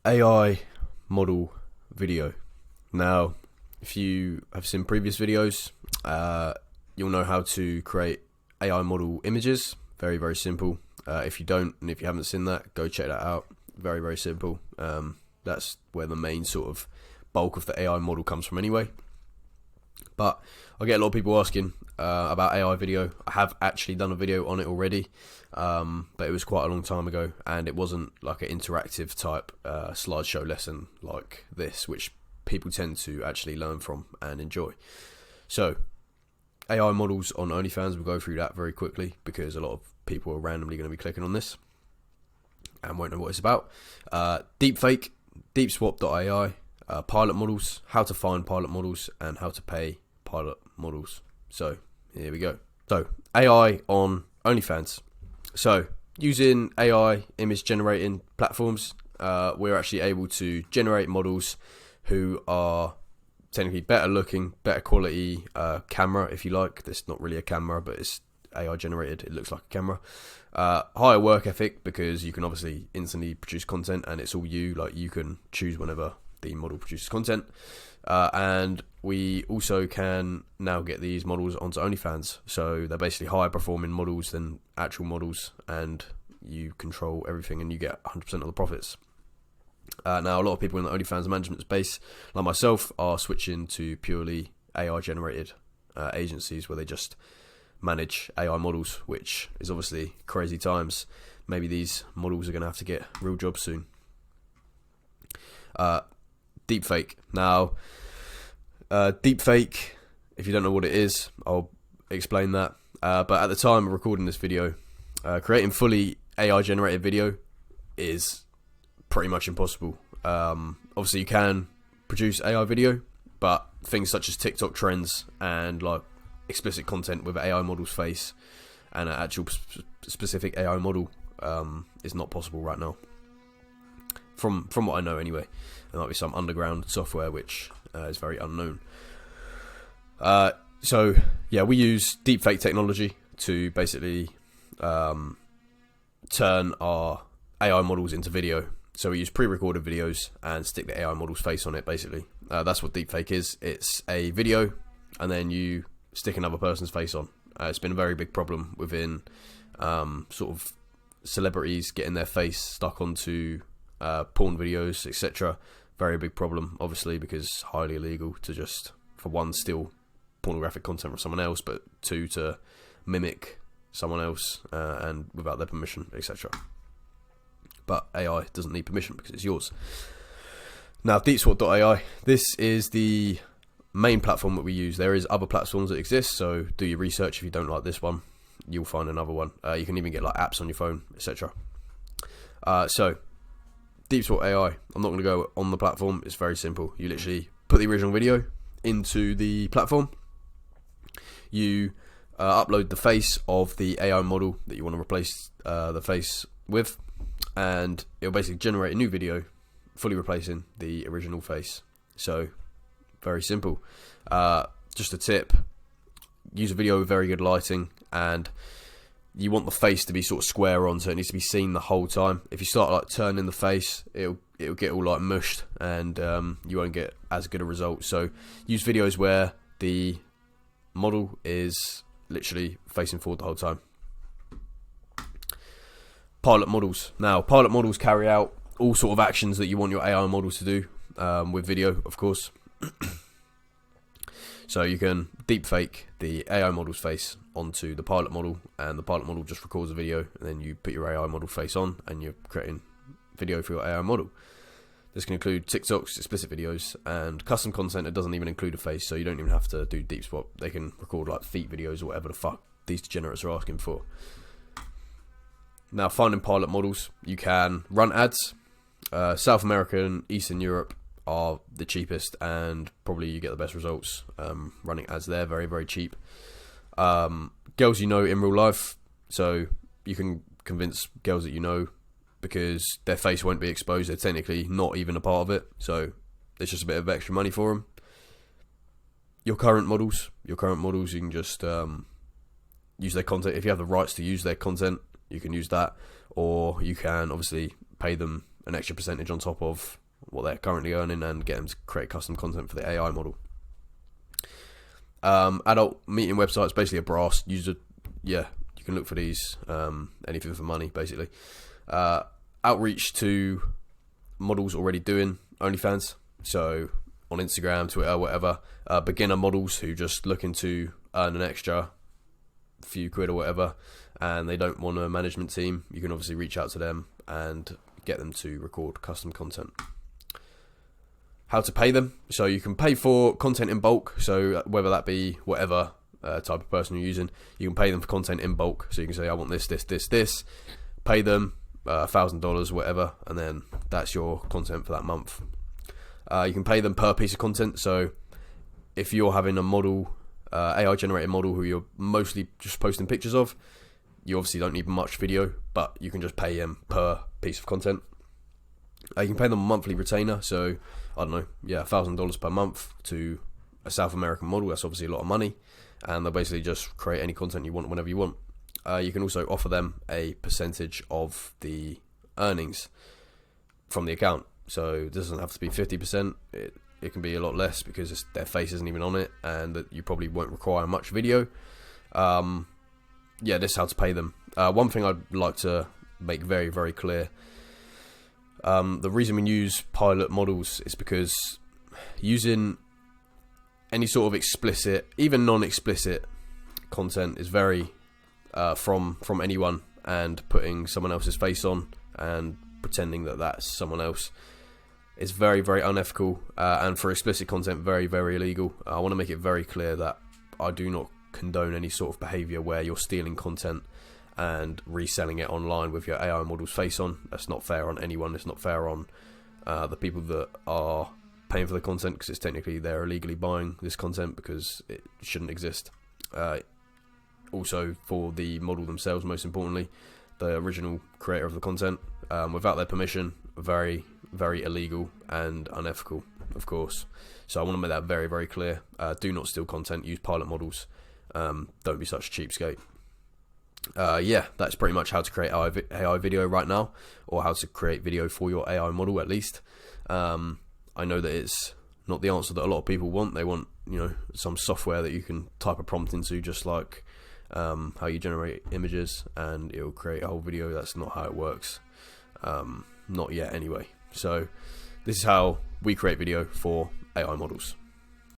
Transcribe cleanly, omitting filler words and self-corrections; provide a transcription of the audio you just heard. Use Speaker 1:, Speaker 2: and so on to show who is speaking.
Speaker 1: AI model video. Now, if you have seen previous videos, you'll know how to create AI model images. Very, very simple. If you don't, and if you haven't seen that, go check that out. Very, very simple. That's where the main sort of bulk of the AI model comes from anyway. But I get a lot of people asking about AI video. I have actually done a video on it already, but it was quite a long time ago, and it wasn't like an interactive type slideshow lesson like this, which people tend to actually learn from and enjoy. So AI models on OnlyFans, we'll go through that very quickly because a lot of people are randomly going to be clicking on this and won't know what it's about. Deepfake, deepsword.ai, pilot models, how to find pilot models, and how to pay pilot models. So here we go. So AI on OnlyFans. So using AI image generating platforms, we're actually able to generate models who are technically better looking, better quality camera, if you like. It's not really a camera, but it's AI generated. It looks like a camera. Higher work ethic, because you can obviously instantly produce content, and it's all you. Like, you can choose whenever the model produces content. And we also can now get these models onto OnlyFans. So they're basically higher performing models than actual models, and you control everything and you get 100% of the profits. Now, a lot of people in the OnlyFans management space, like myself, are switching to purely AI generated agencies where they just manage AI models, which is obviously crazy times. Maybe these models are going to have to get real jobs soon. Deepfake. Now, deepfake, if you don't know what it is, I'll explain that. But at the time of recording this video, creating fully AI generated video is pretty much impossible. Obviously you can produce AI video, but things such as TikTok trends and like explicit content with an AI model's face and an actual specific AI model is not possible right now. From what I know anyway. There might be some underground software which is very unknown. So yeah, we use Deepfake Technology to basically turn our AI models into video. So we use pre-recorded videos and stick the AI model's face on it, basically. That's what deepfake is. It's a video and then you stick another person's face on. It's been a very big problem within sort of celebrities getting their face stuck onto porn videos, etc. Very big problem, obviously, because highly illegal to just, for one, steal pornographic content from someone else, but two, to mimic someone else and without their permission, etc. But AI doesn't need permission because it's yours. Now, deepsword.ai, this is the main platform that we use. There is other platforms that exist, so do your research. If you don't like this one, you'll find another one. You can even get like apps on your phone, etc. So deepsword.ai, I'm not going to go on the platform. It's very simple. You literally put the original video into the platform. You upload the face of the AI model that you want to replace the face with, and it'll basically generate a new video fully replacing the original face. So very simple. Just a tip, use a video with very good lighting, and you want the face to be sort of square on, so it needs to be seen the whole time. If you start like turning the face, it'll get all like mushed, and you won't get as good a result. So use videos where the model is literally facing forward the whole time. Pilot models. Now, pilot models carry out all sort of actions that you want your AI models to do with video, of course. So you can deepfake the AI model's face onto the pilot model, and the pilot model just records a video, and then you put your AI model face on, and you're creating video for your AI model. This can include TikToks, explicit videos, and custom content that doesn't even include a face, so you don't even have to do deep swap. They can record like feet videos or whatever the fuck these degenerates are asking for. Now, finding pilot models, you can run ads. South America and Eastern Europe are the cheapest, and probably you get the best results running ads there. Very, very cheap. Girls you know in real life, so you can convince girls that you know, because their face won't be exposed. They're technically not even a part of it, so it's just a bit of extra money for them. Your current models, you can just use their content. If you have the rights to use their content, you can use that, or you can obviously pay them an extra percentage on top of what they're currently earning and get them to create custom content for the AI model. Adult meeting websites, basically a brass user. Yeah, you can look for these, anything for money, basically. Outreach to models already doing OnlyFans, so on Instagram, Twitter, whatever. Beginner models who just looking to earn an extra few quid or whatever, and they don't want a management team. You can obviously reach out to them and get them to record custom content. How to pay them? So you can pay for content in bulk, so whether that be whatever type of person you're using, you can pay them for content in bulk. So you can say, I want this, pay them $1,000, whatever, and then that's your content for that month. You can pay them per piece of content. So if you're having a model, AI generated model who you're mostly just posting pictures of, you obviously don't need much video, but you can just pay them per piece of content. You can pay them a monthly retainer, so I don't know, yeah, $1,000 per month to a South American model. That's obviously a lot of money, and they'll basically just create any content you want whenever you want. You can also offer them a percentage of the earnings from the account, so it doesn't have to be 50%. It can be a lot less because their face isn't even on it, and that you probably won't require much video. Yeah, this is how to pay them. One thing I'd like to make very, very clear. The reason we use pilot models is because using any sort of explicit, even non-explicit content is very from anyone, and putting someone else's face on and pretending that that's someone else is very, very unethical, and for explicit content, very, very illegal. I want to make it very clear that I do not condone any sort of behaviour where you're stealing content and reselling it online with your AI model's face on. That's not fair on anyone. It's not fair on the people that are paying for the content, because it's technically they're illegally buying this content because it shouldn't exist. Also for the model themselves, most importantly, the original creator of the content, without their permission, very, very illegal and unethical, of course. So I want to make that very, very clear. Do not steal content, use pilot models. Don't be such a cheapskate. Yeah, that's pretty much how to create AI video right now, or how to create video for your AI model, at least. I know that it's not the answer that a lot of people want. They want, some software that you can type a prompt into, just like how you generate images, and it'll create a whole video. That's not how it works. Not yet, anyway. So this is how we create video for AI models.